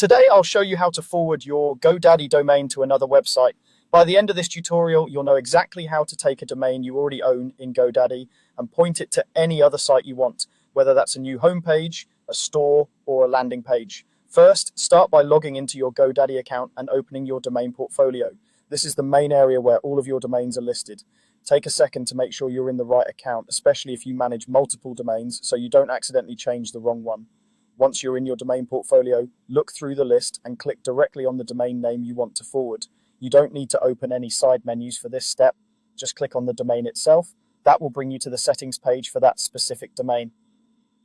Today I'll show you how to forward your GoDaddy domain to another website. By the end of this tutorial, you'll know exactly how to take a domain you already own in GoDaddy and point it to any other site you want, whether that's a new homepage, a store, or a landing page. First, start by logging into your GoDaddy account and opening your domain portfolio. This is the main area where all of your domains are listed. Take a second to make sure you're in the right account, especially if you manage multiple domains, so you don't accidentally change the wrong one. Once you're in your domain portfolio, look through the list and click directly on the domain name you want to forward. You don't need to open any side menus for this step. Just click on the domain itself. That will bring you to the settings page for that specific domain.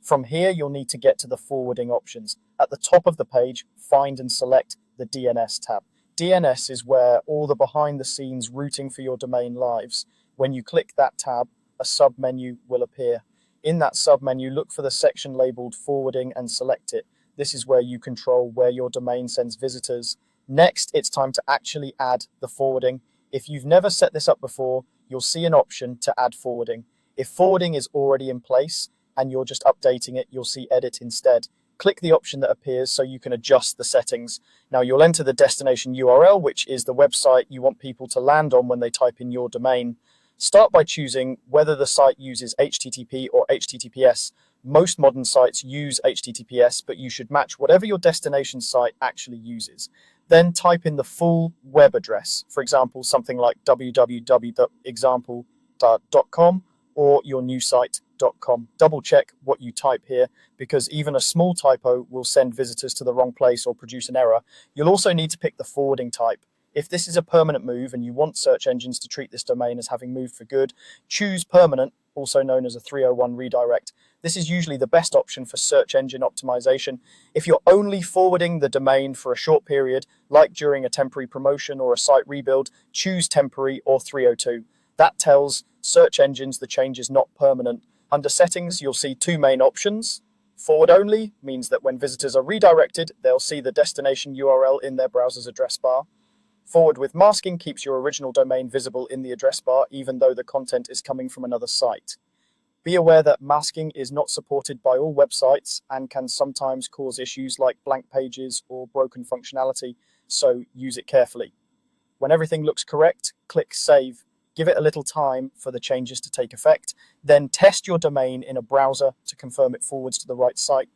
From here, you'll need to get to the forwarding options. At the top of the page, find and select the DNS tab. DNS is where all the behind-the-scenes routing for your domain lives. When you click that tab, a sub-menu will appear. In that sub-menu, look for the section labeled Forwarding and select it. This is where you control where your domain sends visitors. Next, it's time to actually add the forwarding. If you've never set this up before, you'll see an option to add forwarding. If forwarding is already in place and you're just updating it, you'll see Edit instead. Click the option that appears so you can adjust the settings. Now you'll enter the destination URL, which is the website you want people to land on when they type in your domain. Start by choosing whether the site uses HTTP or HTTPS. Most modern sites use HTTPS, but you should match whatever your destination site actually uses. Then type in the full web address, for example, something like www.example.com or yournewsite.com. Double check what you type here, because even a small typo will send visitors to the wrong place or produce an error. You'll also need to pick the forwarding type. If this is a permanent move and you want search engines to treat this domain as having moved for good, choose permanent, also known as a 301 redirect. This is usually the best option for search engine optimization. If you're only forwarding the domain for a short period, like during a temporary promotion or a site rebuild, choose temporary or 302. That tells search engines the change is not permanent. Under settings, you'll see two main options. Forward only means that when visitors are redirected, they'll see the destination URL in their browser's address bar. Forward with masking keeps your original domain visible in the address bar, even though the content is coming from another site. Be aware that masking is not supported by all websites and can sometimes cause issues like blank pages or broken functionality, so use it carefully. When everything looks correct, click Save. Give it a little time for the changes to take effect. Then test your domain in a browser to confirm it forwards to the right site.